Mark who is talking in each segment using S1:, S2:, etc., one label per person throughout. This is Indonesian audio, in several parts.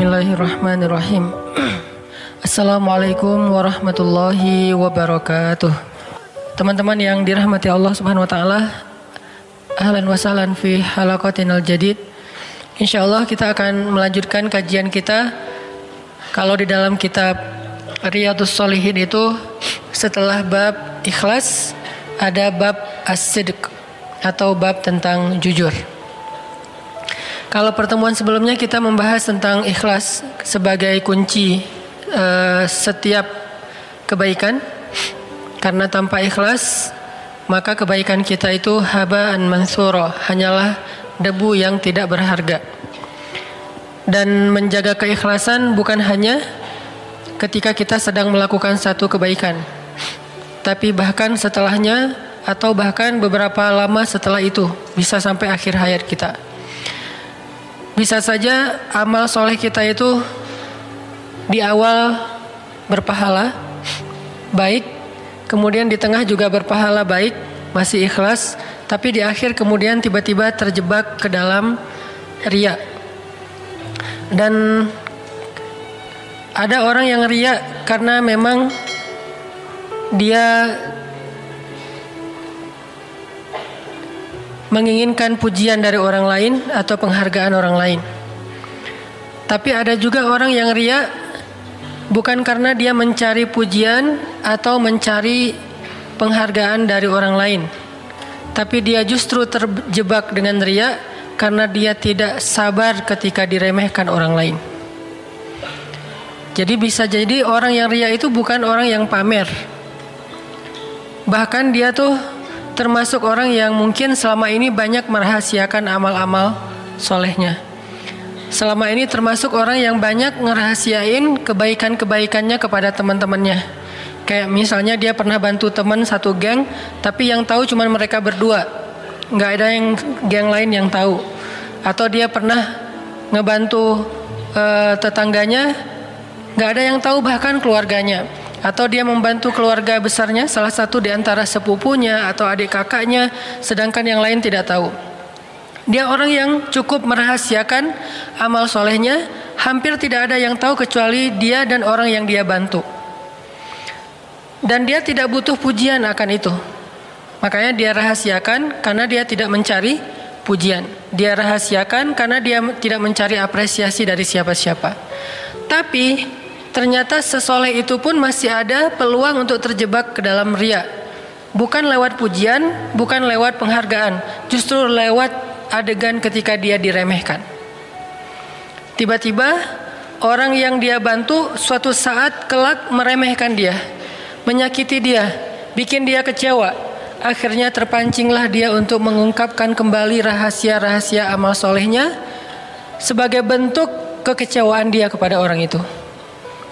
S1: Bismillahirrahmanirrahim. Assalamualaikum warahmatullahi wabarakatuh. Teman-teman yang dirahmati Allah Subhanahu wa taala, ahlan wa sahlan fi halaqatinal jadid. Insyaallah kita akan melanjutkan kajian kita. Kalau di dalam kitab Riyadhus Shalihin itu setelah bab ikhlas ada bab as-sidq atau bab tentang jujur. Kalau pertemuan sebelumnya kita membahas tentang ikhlas sebagai kunci setiap kebaikan. Karena tanpa ikhlas maka kebaikan kita itu haba'an mansura, hanyalah debu yang tidak berharga. Dan menjaga keikhlasan bukan hanya ketika kita sedang melakukan satu kebaikan, tapi bahkan setelahnya atau bahkan beberapa lama setelah itu, bisa sampai akhir hayat kita. Bisa saja amal soleh kita itu di awal berpahala baik, kemudian di tengah juga berpahala baik, masih ikhlas, tapi di akhir kemudian tiba-tiba terjebak ke dalam riya. Dan ada orang yang riya karena memang dia menginginkan pujian dari orang lain atau penghargaan orang lain. Tapi ada juga orang yang riya bukan karena dia mencari pujian atau mencari penghargaan dari orang lain, tapi dia justru terjebak dengan riya karena dia tidak sabar ketika diremehkan orang lain. Jadi bisa jadi orang yang riya itu bukan orang yang pamer. Bahkan dia tuh termasuk orang yang mungkin selama ini banyak merahasiakan amal-amal solehnya. Selama ini termasuk orang yang banyak ngerahasiain kebaikan-kebaikannya kepada teman-temannya. Kayak misalnya dia pernah bantu teman satu geng, tapi yang tahu cuma mereka berdua, nggak ada yang geng lain yang tahu. Atau dia pernah ngebantu tetangganya, nggak ada yang tahu bahkan keluarganya. Atau dia membantu keluarga besarnya, salah satu di antara sepupunya atau adik kakaknya, sedangkan yang lain tidak tahu. Dia orang yang cukup merahasiakan amal solehnya, hampir tidak ada yang tahu kecuali dia dan orang yang dia bantu. Dan dia tidak butuh pujian akan itu. Makanya dia rahasiakan karena dia tidak mencari pujian. Dia rahasiakan karena dia tidak mencari apresiasi dari siapa-siapa. Tapi ternyata sesoleh itu pun masih ada peluang untuk terjebak ke dalam riya. Bukan lewat pujian, bukan lewat penghargaan, justru lewat adegan ketika dia diremehkan. Tiba-tiba orang yang dia bantu suatu saat kelak meremehkan dia, menyakiti dia, bikin dia kecewa. Akhirnya terpancinglah dia untuk mengungkapkan kembali rahasia-rahasia amal solehnya sebagai bentuk kekecewaan dia kepada orang itu.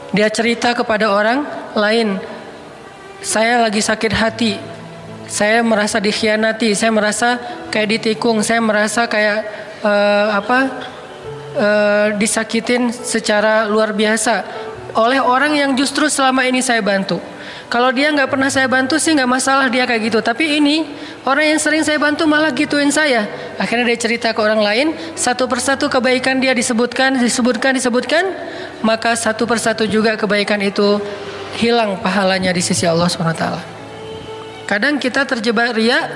S1: Dia cerita kepada orang lain, saya lagi sakit hati, saya merasa dikhianati, saya merasa kayak ditikung, saya merasa kayak disakitin secara luar biasa oleh orang yang justru selama ini saya bantu. Kalau dia nggak pernah saya bantu sih nggak masalah dia kayak gitu. Tapi ini orang yang sering saya bantu malah gituin saya. Akhirnya dia cerita ke orang lain, satu persatu kebaikan dia disebutkan, maka satu persatu juga kebaikan itu hilang pahalanya di sisi Allah SWT. Kadang kita terjebak riya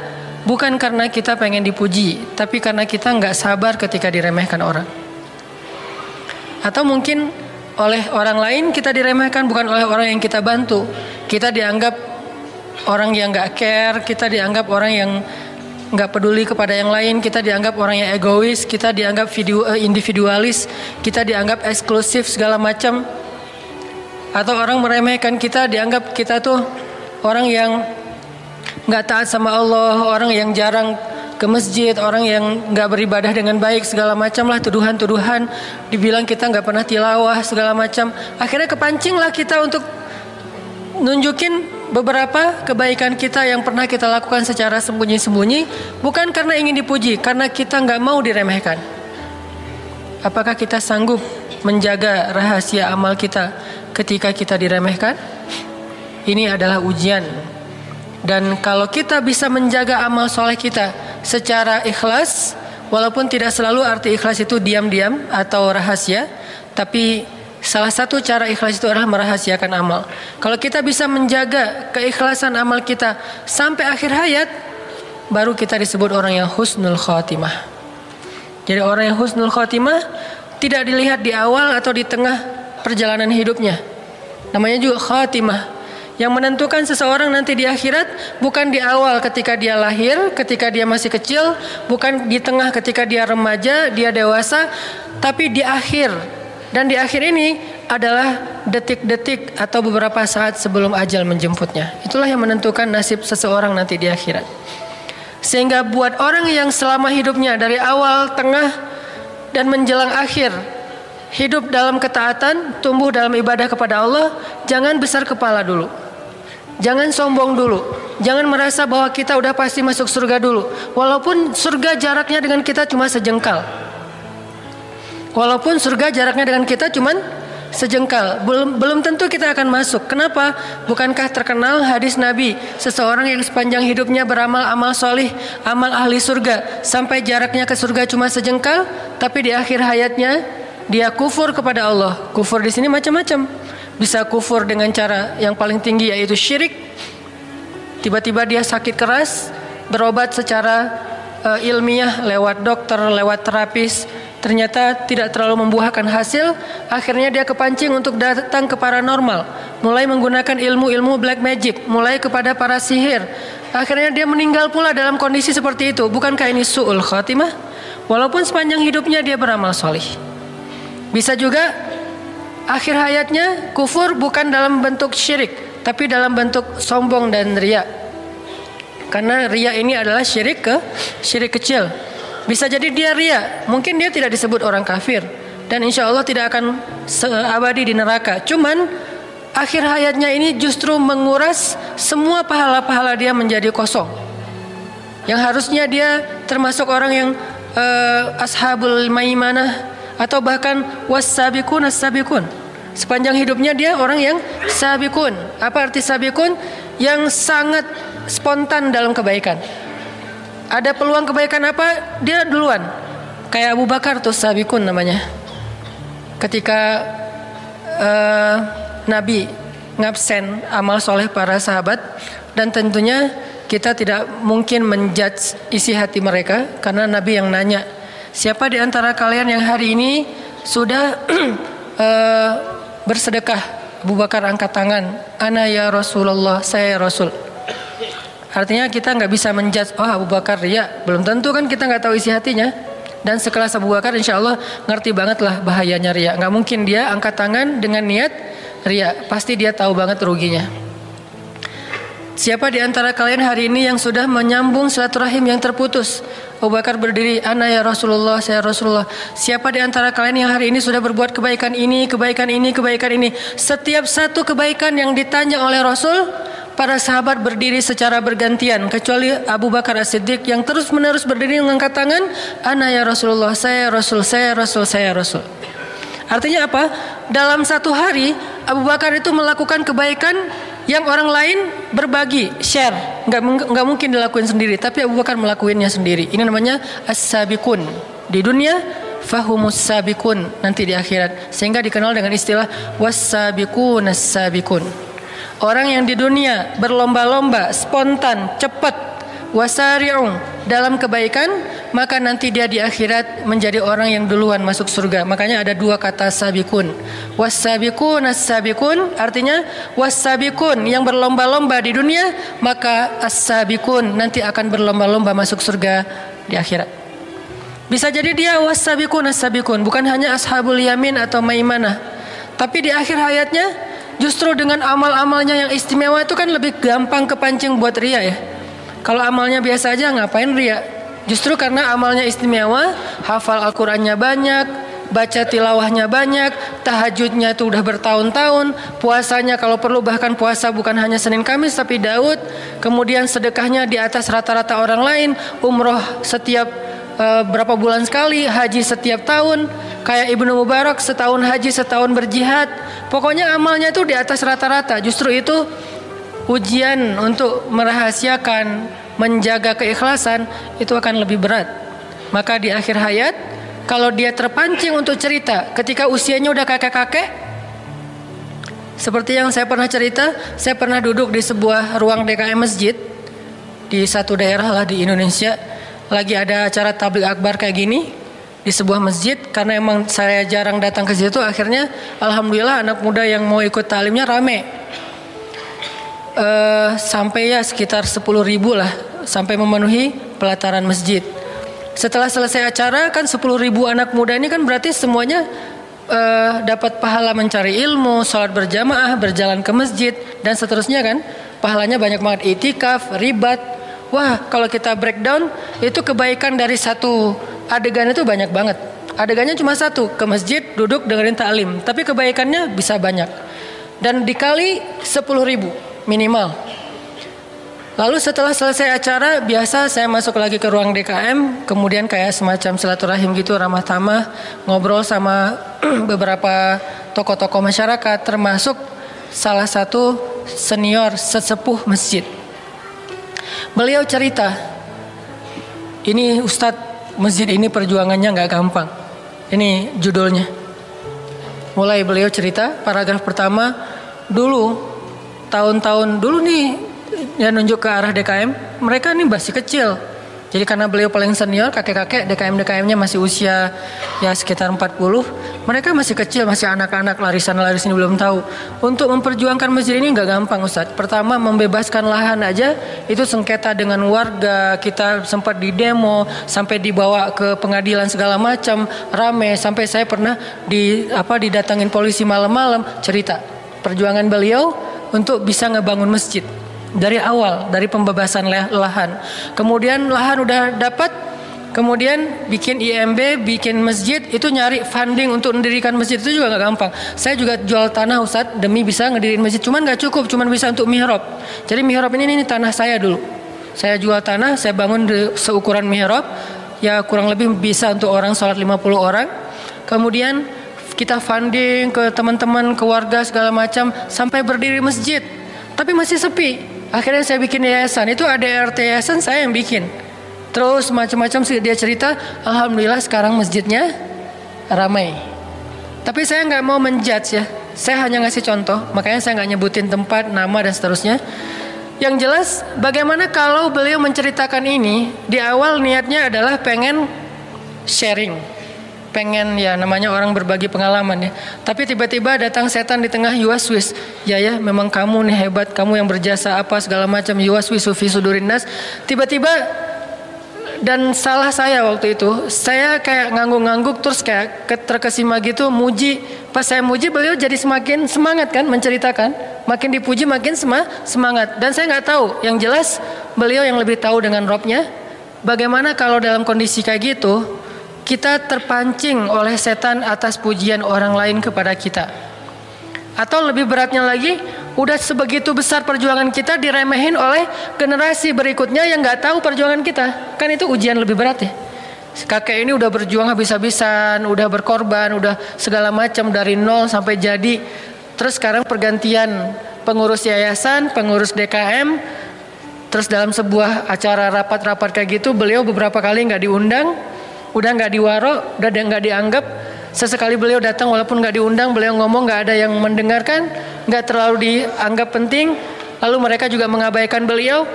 S1: bukan karena kita pengen dipuji, tapi karena kita nggak sabar ketika diremehkan orang. Atau mungkin oleh orang lain kita diremehkan, bukan oleh orang yang kita bantu. Kita dianggap orang yang gak care, kita dianggap orang yang gak peduli kepada yang lain, kita dianggap orang yang egois, kita dianggap individualis, kita dianggap eksklusif segala macam. Atau orang meremehkan kita, dianggap kita tuh orang yang gak taat sama Allah, orang yang jarang ke masjid, orang yang gak beribadah dengan baik, segala macam lah, tuduhan-tuduhan, dibilang kita gak pernah tilawah segala macam. Akhirnya kepancing lah kita untuk nunjukin beberapa kebaikan kita yang pernah kita lakukan secara sembunyi-sembunyi, bukan karena ingin dipuji, karena kita gak mau diremehkan. Apakah kita sanggup menjaga rahasia amal kita ketika kita diremehkan? Ini adalah ujian. Dan kalau kita bisa menjaga amal soleh kita secara ikhlas, walaupun tidak selalu arti ikhlas itu diam-diam atau rahasia, Tapi salah satu cara ikhlas itu adalah merahasiakan amal. Kalau kita bisa menjaga keikhlasan amal kita sampai akhir hayat, baru kita disebut orang yang husnul khotimah. Jadi orang yang husnul khotimah tidak dilihat di awal atau di tengah perjalanan hidupnya. Namanya juga khotimah. Yang menentukan seseorang nanti di akhirat bukan di awal ketika dia lahir, ketika dia masih kecil, bukan di tengah ketika dia remaja, dia dewasa, tapi di akhir. Dan di akhir ini adalah detik-detik atau beberapa saat sebelum ajal menjemputnya. Itulah yang menentukan nasib seseorang nanti di akhirat. Sehingga buat orang yang selama hidupnya dari awal, tengah, dan menjelang akhir hidup dalam ketaatan, tumbuh dalam ibadah kepada Allah, jangan besar kepala dulu. Jangan sombong dulu. Jangan merasa bahwa kita udah pasti masuk surga dulu. Walaupun surga jaraknya dengan kita cuma sejengkal. Walaupun surga jaraknya dengan kita cuma sejengkal, belum tentu kita akan masuk. Kenapa? Bukankah terkenal hadis Nabi, seseorang yang sepanjang hidupnya beramal amal solih, amal ahli surga, sampai jaraknya ke surga cuma sejengkal, tapi di akhir hayatnya dia kufur kepada Allah. Kufur di sini macam-macam. Bisa kufur dengan cara yang paling tinggi, yaitu syirik. Tiba-tiba dia sakit keras, berobat secara ilmiah lewat dokter, lewat terapis, ternyata tidak terlalu membuahkan hasil. Akhirnya dia kepancing untuk datang ke paranormal, mulai menggunakan ilmu-ilmu black magic, mulai kepada para sihir. Akhirnya dia meninggal pula dalam kondisi seperti itu. Bukankah ini su'ul khatimah? Walaupun sepanjang hidupnya dia beramal solih. Bisa juga akhir hayatnya kufur bukan dalam bentuk syirik, tapi dalam bentuk sombong dan riya. Karena riya ini adalah syirik kecil. Bisa jadi dia riya, mungkin dia tidak disebut orang kafir, dan insya Allah tidak akan abadi di neraka. Cuman akhir hayatnya ini justru menguras semua pahala-pahala dia menjadi kosong. Yang harusnya dia termasuk orang yang ashabul maimanah, atau bahkan was-sabiqun as-sabiqun. Sepanjang hidupnya dia orang yang sabiqun. Apa arti sabiqun? Yang sangat spontan dalam kebaikan. Ada peluang kebaikan apa, dia duluan. Kayak Abu Bakar tuh sabiqun namanya. Ketika Nabi ngabsen amal soleh para sahabat, dan tentunya kita tidak mungkin menjudge isi hati mereka, karena Nabi yang nanya, siapa di antara kalian yang hari ini sudah bersedekah? Abu Bakar angkat tangan, ana ya Rasulullah, saya ya Rasul. Artinya kita nggak bisa menjudge, oh Abu Bakar riya. Belum tentu kan, kita nggak tahu isi hatinya. Dan sekelas Abu Bakar insya Allah ngerti banget lah bahayanya riya. Nggak mungkin dia angkat tangan dengan niat riya. Pasti dia tahu banget ruginya. Siapa di antara kalian hari ini yang sudah menyambung silaturahim yang terputus? Abu Bakar berdiri, ana ya Rasulullah, saya Rasulullah. Siapa di antara kalian yang hari ini sudah berbuat kebaikan ini, kebaikan ini, kebaikan ini? Setiap satu kebaikan yang ditanya oleh Rasul, para sahabat berdiri secara bergantian, kecuali Abu Bakar As-Siddiq yang terus menerus berdiri mengangkat tangan, ana ya Rasulullah, saya Rasul, saya Rasul, saya Rasul. Artinya apa? Dalam satu hari Abu Bakar itu melakukan kebaikan yang orang lain berbagi, share, nggak mungkin dilakuin sendiri, tapi Abu Bakar melakukannya sendiri. Ini namanya as-sabiqun di dunia, fahumus sabiqun nanti di akhirat, sehingga dikenal dengan istilah was-sabiqun as-sabiqun. Orang yang di dunia berlomba-lomba, spontan, cepat, wasari'un dalam kebaikan, maka nanti dia di akhirat menjadi orang yang duluan masuk surga. Makanya ada dua kata sabiqun. Was-sabiqun as-sabiqun, artinya was-sabiqun yang berlomba-lomba di dunia, maka as-sabiqun nanti akan berlomba-lomba masuk surga di akhirat. Bisa jadi dia was-sabiqun as-sabiqun, bukan hanya ashabul yamin atau maimanah, tapi di akhir hayatnya justru dengan amal-amalnya yang istimewa itu kan lebih gampang kepancing buat riya ya. Kalau amalnya biasa aja ngapain riya? Justru karena amalnya istimewa, hafal Al-Qur'annya banyak, baca tilawahnya banyak, tahajudnya itu udah bertahun-tahun, puasanya kalau perlu bahkan puasa bukan hanya Senin Kamis tapi Daud, kemudian sedekahnya di atas rata-rata orang lain, umroh setiap berapa bulan sekali, haji setiap tahun, kayak Ibnu Mubarak setahun haji setahun berjihad. Pokoknya amalnya itu di atas rata-rata. Justru itu ujian untuk merahasiakan, menjaga keikhlasan itu akan lebih berat. Maka di akhir hayat kalau dia terpancing untuk cerita ketika usianya udah kakek-kakek, seperti yang saya pernah cerita, saya pernah duduk di sebuah ruang DKM masjid di satu daerah lah di Indonesia, lagi ada acara tabligh akbar kayak gini di sebuah masjid. Karena emang saya jarang datang ke situ, akhirnya alhamdulillah anak muda yang mau ikut talimnya rame, sampai ya sekitar 10.000 lah, sampai memenuhi pelataran masjid. Setelah selesai acara kan 10.000 anak muda ini kan berarti semuanya dapat pahala mencari ilmu, sholat berjamaah, berjalan ke masjid dan seterusnya kan. Pahalanya banyak banget, itikaf, ribat. Wah, kalau kita breakdown itu kebaikan dari satu adegan itu banyak banget. Adegannya cuma satu, ke masjid, duduk dengerin taklim, tapi kebaikannya bisa banyak. Dan dikali 10.000 minimal. Lalu setelah selesai acara, biasa saya masuk lagi ke ruang DKM, kemudian kayak semacam silaturahim gitu, ramah tamah, ngobrol sama beberapa tokoh-tokoh masyarakat, termasuk salah satu senior sesepuh masjid. Beliau cerita, ini Ustadz, masjid ini perjuangannya nggak gampang. Ini judulnya. Mulai beliau cerita, paragraf pertama, dulu, tahun-tahun dulu nih, dia nunjuk ke arah DKM, mereka nih masih kecil. Jadi karena beliau paling senior, kakek-kakek, DKM-DKM-nya masih usia ya sekitar 40. Mereka masih kecil, masih anak-anak, larisan-larisan ini belum tahu. Untuk memperjuangkan masjid ini nggak gampang Ustadz. Pertama, membebaskan lahan aja, itu sengketa dengan warga, kita sempat didemo, sampai dibawa ke pengadilan segala macam, rame. Sampai saya pernah didatangin polisi malam-malam, cerita perjuangan beliau untuk bisa ngebangun masjid. Dari awal, dari pembebasan lahan. Kemudian lahan udah dapat, kemudian bikin IMB, bikin masjid, itu nyari funding untuk mendirikan masjid itu juga gak gampang. Saya juga jual tanah Ustadz demi bisa ngedirin masjid, cuman gak cukup, cuman bisa untuk mihrab. Jadi mihrab ini tanah saya dulu. Saya jual tanah, saya bangun seukuran mihrab, ya kurang lebih bisa untuk orang sholat 50 orang. Kemudian kita funding ke teman-teman, ke warga segala macam, sampai berdiri masjid. Tapi masih sepi. Akhirnya saya bikin yayasan, itu ada RT yayasan saya yang bikin. Terus macam-macam sih dia cerita, alhamdulillah sekarang masjidnya ramai. Tapi saya nggak mau menjudge ya, saya hanya ngasih contoh, makanya saya nggak nyebutin tempat, nama dan seterusnya. Yang jelas, bagaimana kalau beliau menceritakan ini, di awal niatnya adalah pengen sharing, pengen ya namanya orang berbagi pengalaman ya. Tapi tiba-tiba datang setan di tengah, yuwaswis. Ya memang kamu nih hebat, kamu yang berjasa apa segala macam, yuwaswisu fi sudurin nas. Tiba-tiba, dan salah saya waktu itu, saya kayak ngangguk-ngangguk terus kayak terkesima gitu, muji. Pas saya muji, beliau jadi semakin semangat kan menceritakan. Makin dipuji makin semangat. Dan saya nggak tahu, yang jelas beliau yang lebih tahu dengan Robnya. Bagaimana kalau dalam kondisi kayak gitu kita terpancing oleh setan atas pujian orang lain kepada kita. Atau lebih beratnya lagi, udah sebegitu besar perjuangan kita diremehin oleh generasi berikutnya yang gak tahu perjuangan kita. Kan itu ujian lebih berat ya. Kakek ini udah berjuang habis-habisan, udah berkorban, udah segala macam dari nol sampai jadi. Terus sekarang pergantian pengurus yayasan, pengurus DKM. Terus dalam sebuah acara rapat-rapat kayak gitu, beliau beberapa kali gak diundang. Udah nggak diwaro, udah nggak dianggap. Sesekali beliau datang walaupun nggak diundang, beliau ngomong nggak ada yang mendengarkan, nggak terlalu dianggap penting. Lalu mereka juga mengabaikan beliau.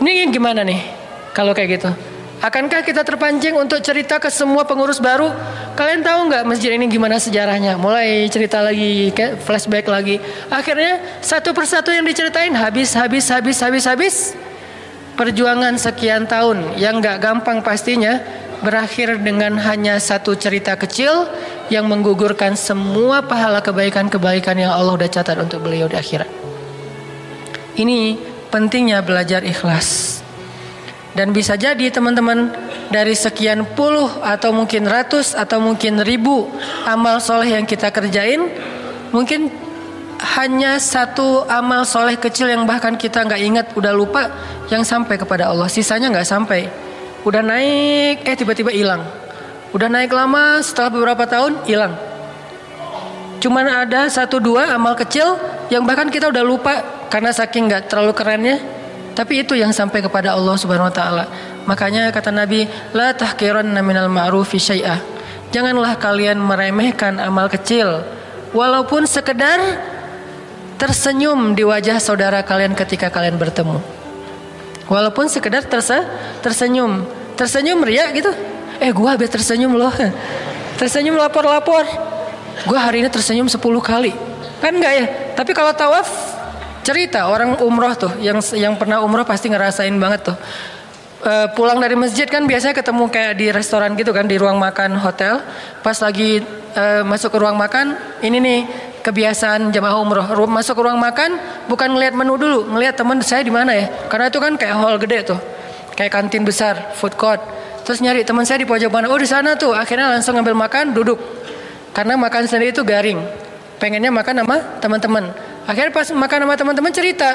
S1: Ini gimana nih kalau kayak gitu? Akankah kita terpancing untuk cerita ke semua pengurus baru? Kalian tahu nggak masjid ini gimana sejarahnya? Mulai cerita lagi, kayak flashback lagi. Akhirnya satu persatu yang diceritain habis. Perjuangan sekian tahun yang nggak gampang pastinya, berakhir dengan hanya satu cerita kecil yang menggugurkan semua pahala kebaikan-kebaikan yang Allah udah catat untuk beliau di akhirat. Ini pentingnya belajar ikhlas. Dan bisa jadi teman-teman, dari sekian puluh atau mungkin ratus atau mungkin ribu amal soleh yang kita kerjain, mungkin hanya satu amal soleh kecil yang bahkan kita gak ingat, udah lupa, yang sampai kepada Allah. Sisanya gak sampai. Udah naik, tiba-tiba hilang. Udah naik lama, setelah beberapa tahun hilang. Cuman ada 1-2 amal kecil yang bahkan kita udah lupa karena saking gak terlalu kerennya. Tapi itu yang sampai kepada Allah Subhanahu Wa Taala. Makanya kata Nabi, la tahqiranna minal ma'rufi syai'ah. Janganlah kalian meremehkan amal kecil, walaupun sekedar tersenyum di wajah saudara kalian ketika kalian bertemu. Walaupun sekedar tersenyum. Tersenyum riak gitu. Gua habis tersenyum loh. Tersenyum lapor-lapor. Gua hari ini tersenyum 10 kali. Kan enggak ya? Tapi kalau tawaf, cerita orang umroh tuh, yang pernah umroh pasti ngerasain banget tuh. Pulang dari masjid kan biasanya ketemu kayak di restoran gitu kan, di ruang makan hotel. Pas lagi masuk ke ruang makan, ini nih kebiasaan jamaah umroh. Masuk ke ruang makan bukan ngelihat menu dulu, ngelihat teman saya di mana ya. Karena itu kan kayak hall gede tuh, kayak kantin besar, food court. Terus nyari teman saya di pojok mana, di sana tuh. Akhirnya langsung ngambil makan, duduk. Karena makan sendiri itu garing. Pengennya makan sama teman-teman. Akhirnya pas makan sama teman-teman cerita,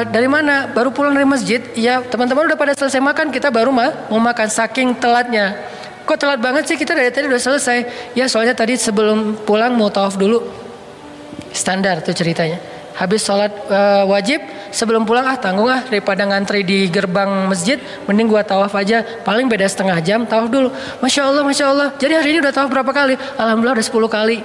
S1: dari mana? Baru pulang dari masjid. Ya teman-teman udah pada selesai makan, kita baru mau makan, saking telatnya. Kok telat banget sih, kita dari tadi udah selesai. Ya soalnya tadi sebelum pulang mau tawaf dulu. Standar tuh ceritanya. Habis sholat wajib, sebelum pulang tanggung daripada ngantri di gerbang masjid, mending gua tawaf aja. Paling beda setengah jam, tawaf dulu. Masya Allah, Masya Allah. Jadi hari ini udah tawaf berapa kali? Alhamdulillah udah 10 kali.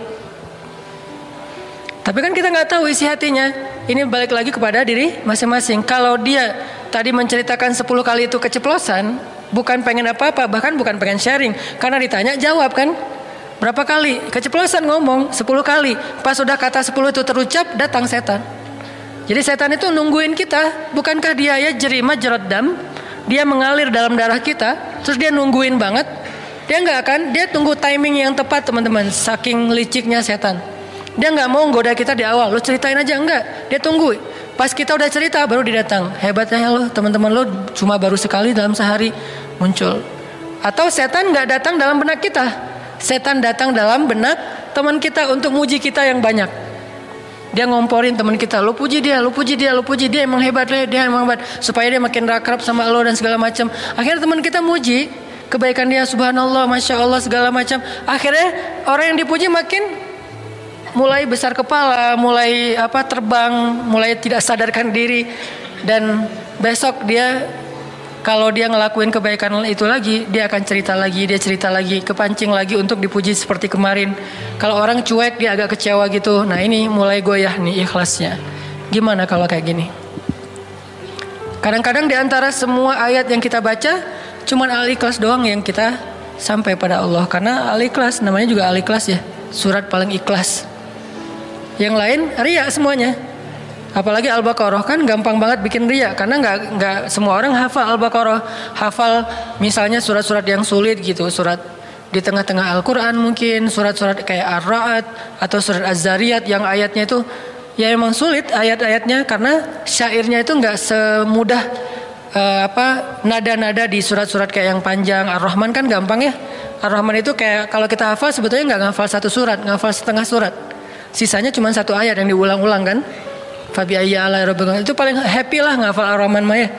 S1: Tapi kan kita nggak tahu isi hatinya. Ini balik lagi kepada diri masing-masing. Kalau dia tadi menceritakan 10 kali itu keceplosan, bukan pengen apa-apa, bahkan bukan pengen sharing. Karena ditanya jawab kan. Berapa kali? Keceplosan ngomong 10 kali. Pas udah kata 10 itu terucap, datang setan. Jadi setan itu nungguin kita. Bukankah dia ya jerima jerodam? Dia mengalir dalam darah kita. Terus dia nungguin banget. Dia nggak akan, dia tunggu timing yang tepat teman-teman. Saking liciknya setan. Dia nggak mau goda kita di awal. Lo ceritain aja, enggak. Dia tunggu. Pas kita udah cerita baru dia datang. Hebatnya lo, teman-teman lo cuma baru sekali dalam sehari muncul. Atau setan nggak datang dalam benak kita. Setan datang dalam benak teman kita untuk muji kita yang banyak. Dia ngomporin teman kita, lo puji dia, lo puji dia, lo puji dia, emang hebat, dia emang hebat, supaya dia makin akrab sama lo dan segala macam. Akhirnya teman kita muji kebaikan dia, subhanallah, masya Allah segala macam. Akhirnya orang yang dipuji makin mulai besar kepala, mulai terbang, mulai tidak sadarkan diri, dan besok dia kalau dia ngelakuin kebaikan itu lagi, dia akan cerita lagi, kepancing lagi untuk dipuji seperti kemarin. Kalau orang cuek, dia agak kecewa gitu. Nah ini mulai goyah nih ikhlasnya. Gimana kalau kayak gini? Kadang-kadang di antara semua ayat yang kita baca, cuman Al-Ikhlas doang yang kita sampai pada Allah. Karena Al-Ikhlas, namanya juga Al-Ikhlas ya, surat paling ikhlas. Yang lain riya semuanya. Apalagi Al-Baqarah kan gampang banget bikin riya, karena nggak semua orang hafal Al-Baqarah, hafal misalnya surat-surat yang sulit gitu, surat di tengah-tengah Al-Quran mungkin, surat-surat kayak Ar-Ra'd atau surat Az-Zariyat yang ayatnya itu ya emang sulit ayat-ayatnya, karena syairnya itu nggak semudah nada-nada di surat-surat kayak yang panjang. Ar-Rahman kan gampang ya. Ar-Rahman itu kayak kalau kita hafal sebetulnya nggak ngafal satu surat, ngafal setengah surat, sisanya cuma satu ayat yang diulang-ulang kan. Fabi ayya ala rabbikum, itu paling happy lah ngafal Ar-Rahman mah ya.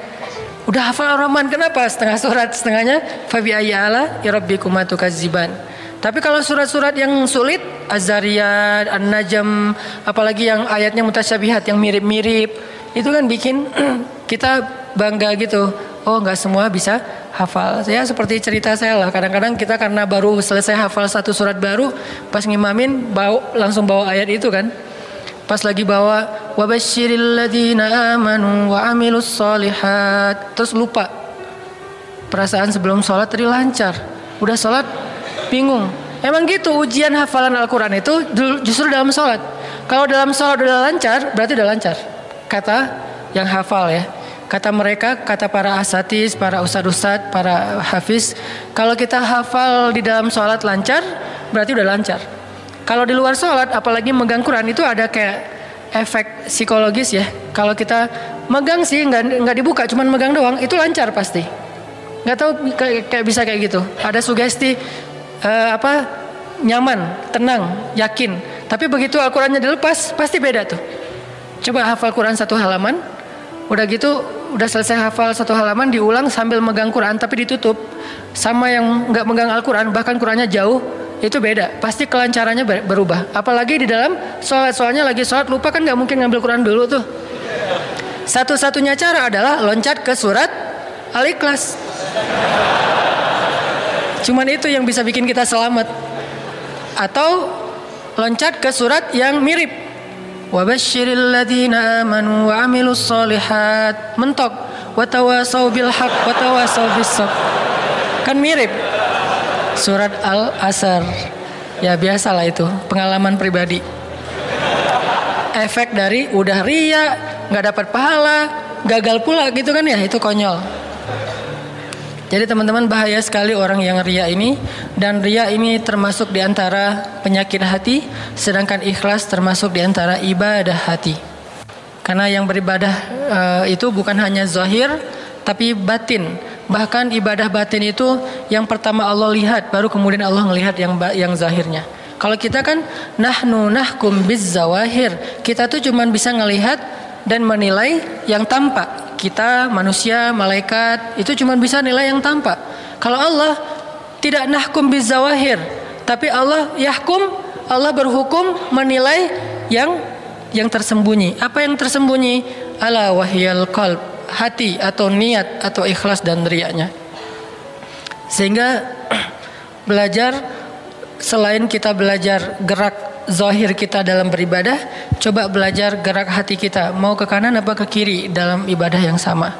S1: Udah hafal Ar-Rahman, kenapa setengah surat, setengahnya Fabi ayya ala rabbikum tukadziban. Tapi kalau surat-surat yang sulit, Az-Zariyat, An-Najm, apalagi yang ayatnya mutasyabihat yang mirip-mirip, itu kan bikin kita bangga gitu. Oh, nggak semua bisa hafal. Saya seperti cerita saya lah, kadang-kadang kita karena baru selesai hafal satu surat baru, pas ngimamin langsung bawa ayat itu kan. Pas lagi bawa wabasyiril ladzina amanu wa amilus solihat, terus lupa. Perasaan sebelum sholat tadi lancar, udah sholat bingung. Emang gitu ujian hafalan Al-Quran itu justru dalam sholat. Kalau dalam sholat udah lancar, berarti udah lancar. Kata yang hafal ya. Kata mereka, kata para asatis, para ustad-ustad, para hafiz, kalau kita hafal di dalam sholat lancar, berarti udah lancar. Kalau di luar sholat, apalagi megang Quran, itu ada kayak efek psikologis ya. Kalau kita megang sih nggak dibuka, cuman megang doang, itu lancar pasti. Nggak tahu kayak bisa kayak gitu. Ada sugesti nyaman, tenang, yakin. Tapi begitu Al-Qurannya dilepas, pasti beda tuh. Coba hafal Quran satu halaman, udah gitu, udah selesai hafal satu halaman, diulang sambil megang Quran tapi ditutup. Sama yang nggak megang Al-Quran, bahkan Qurannya jauh, itu beda, pasti kelancarannya berubah. Apalagi di dalam sholat, soalnya lagi sholat lupa kan nggak mungkin ngambil Quran dulu tuh. Satu-satunya cara adalah loncat ke surat Al-Ikhlas. Cuman itu yang bisa bikin kita selamat. Atau loncat ke surat yang mirip. Wabashshiril ladzina amanu wa 'amilus shalihat. Mentok. Watawasau bil haq watawasau bis sabr. Kan mirip. Surat Al-Asr. Ya biasalah itu, pengalaman pribadi. Efek dari udah ria, nggak dapat pahala, gagal pula gitu kan ya, itu konyol. Jadi teman-teman, bahaya sekali orang yang ria ini. Dan ria ini termasuk diantara penyakit hati, sedangkan ikhlas termasuk diantara ibadah hati. Karena yang beribadah itu bukan hanya zahir, tapi batin. Bahkan ibadah batin itu yang pertama Allah lihat, baru kemudian Allah melihat yang zahirnya. Kalau kita kan nahnu nahkum biz zawahir, kita tuh cuma bisa ngelihat dan menilai yang tampak. Kita manusia, malaikat itu cuma bisa nilai yang tampak. Kalau Allah tidak nahkum biz zawahir, tapi Allah yahkum, Allah berhukum menilai yang tersembunyi. Apa yang tersembunyi? Ala wahyal qalb, hati atau niat atau ikhlas dan riyanya. Sehingga belajar, selain kita belajar gerak zahir kita dalam beribadah, coba belajar gerak hati kita, mau ke kanan apa ke kiri dalam ibadah yang sama.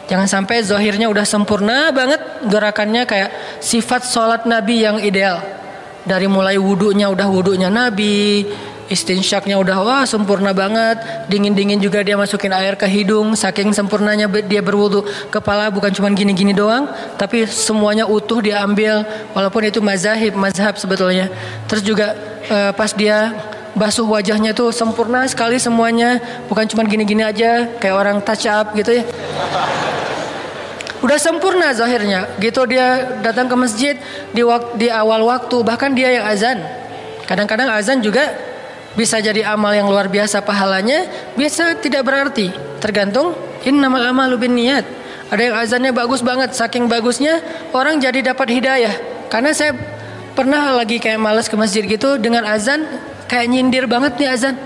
S1: Jangan sampai zahirnya udah sempurna banget, gerakannya kayak sifat sholat Nabi yang ideal. Dari mulai wudunya udah wudunya Nabi, istinsyaknya udah wah sempurna banget, dingin-dingin juga dia masukin air ke hidung, saking sempurnanya dia berwudu. Kepala bukan cuma gini-gini doang, tapi semuanya utuh dia ambil, walaupun itu mazhab sebetulnya. Terus juga pas dia basuh wajahnya tuh sempurna sekali semuanya, bukan cuma gini-gini aja kayak orang touch up gitu ya. Udah sempurna zahirnya gitu. Dia datang ke masjid di awal waktu, bahkan dia yang azan. Kadang-kadang azan juga bisa jadi amal yang luar biasa pahalanya, bisa tidak berarti, tergantung innamal a'malu binniyat. Ada yang azannya bagus banget, saking bagusnya orang jadi dapat hidayah. Karena saya pernah lagi kayak malas ke masjid gitu, dengan azan kayak nyindir banget nih azan.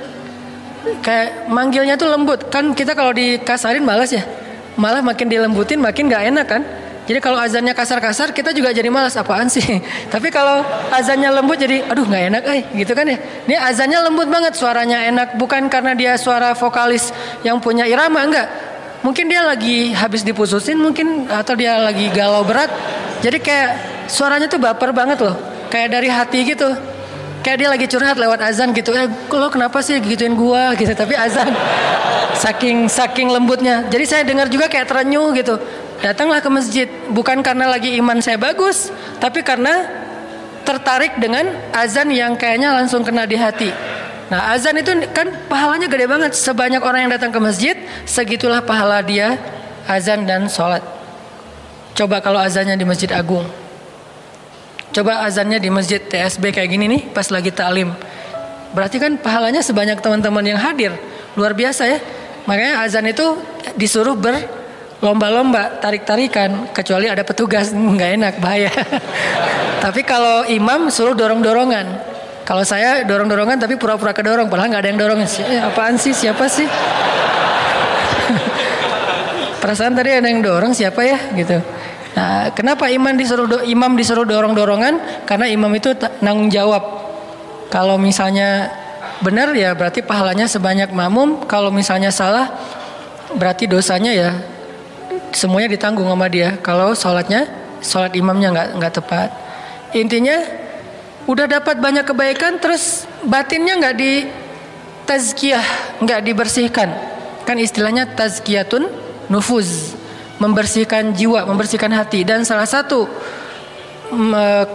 S1: Kayak manggilnya tuh lembut. Kan kita kalau dikasarin malas ya, malah makin dilembutin makin gak enak kan. Jadi kalau azannya kasar-kasar kita juga jadi malas, apaan sih. Tapi kalau azannya lembut jadi aduh gak enak gitu kan ya. Ini azannya lembut banget, suaranya enak. Bukan karena dia suara vokalis yang punya irama, enggak. Mungkin dia lagi habis dipususin mungkin, atau dia lagi galau berat. Jadi kayak suaranya tuh baper banget loh, kayak dari hati gitu. Kayak dia lagi curhat lewat azan gitu. Lo kenapa sih gituin gua gitu. Tapi azan saking lembutnya. Jadi saya dengar juga kayak terenyuh gitu. Datanglah ke masjid, bukan karena lagi iman saya bagus, tapi karena tertarik dengan azan yang kayaknya langsung kena di hati. Nah, azan itu kan pahalanya gede banget. Sebanyak orang yang datang ke masjid, segitulah pahala dia azan dan sholat. Coba kalau azannya di Masjid Agung, coba azannya di Masjid TSB kayak gini nih, pas lagi ta'lim. Berarti kan pahalanya sebanyak teman-teman yang hadir. Luar biasa ya. Makanya azan itu disuruh lomba-lomba, tarik-tarikan, kecuali ada petugas, nggak enak, bahaya. Tapi kalau imam suruh dorong-dorongan. Kalau saya dorong-dorongan tapi pura-pura kedorong, padahal nggak ada yang dorong. Apaan sih? Siapa sih? Perasaan tadi ada yang dorong, siapa ya? Gitu. Nah, kenapa imam disuruh dorong-dorongan? Karena imam itu nanggung jawab. Kalau misalnya benar ya berarti pahalanya sebanyak makmum. Kalau misalnya salah berarti dosanya ya semuanya ditanggung sama dia. Kalau sholat imamnya nggak tepat. Intinya udah dapat banyak kebaikan, terus batinnya nggak di tazkiyah, nggak dibersihkan. Kan istilahnya tazkiyatun nufuz, membersihkan jiwa, membersihkan hati. Dan salah satu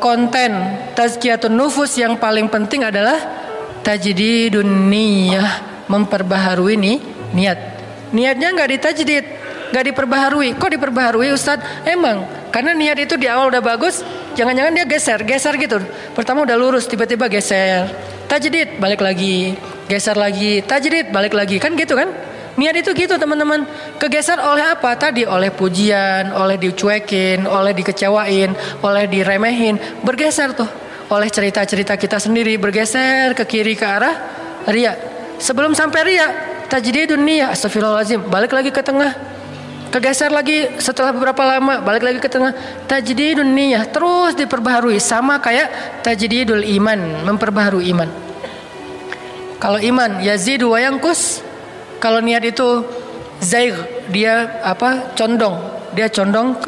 S1: konten tazkiyatun nufuz yang paling penting adalah tajdidun niyah, memperbaharui niat. Niatnya nggak ditajdid, nggak diperbaharui. Kok diperbaharui Ustadz? Emang karena niat itu di awal udah bagus, jangan-jangan dia geser gitu. Pertama udah lurus, tiba-tiba geser, tajdid, balik lagi, geser lagi, tajdid, balik lagi, kan gitu kan? Niat itu gitu teman-teman. Kegeser oleh apa? Tadi oleh pujian, oleh dicuekin, oleh dikecewain, oleh diremehin, bergeser tuh. Oleh cerita-cerita kita sendiri, bergeser ke kiri ke arah ria. Sebelum sampai ria, tajdidun niyah, astagfirullahaladzim, balik lagi ke tengah. kegeser lagi, setelah beberapa lama balik lagi ke tengah. Tajdidun niyah, terus diperbaharui, sama kayak tajdidul iman, memperbaharui iman. Kalau iman yazidu wa yanqus, kalau niat itu zaigh, dia condong, dia condong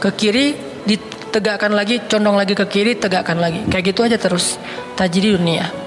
S1: ke kiri, ditegakkan lagi, condong lagi ke kiri, tegakkan lagi, kayak gitu aja terus tajdidun niyah.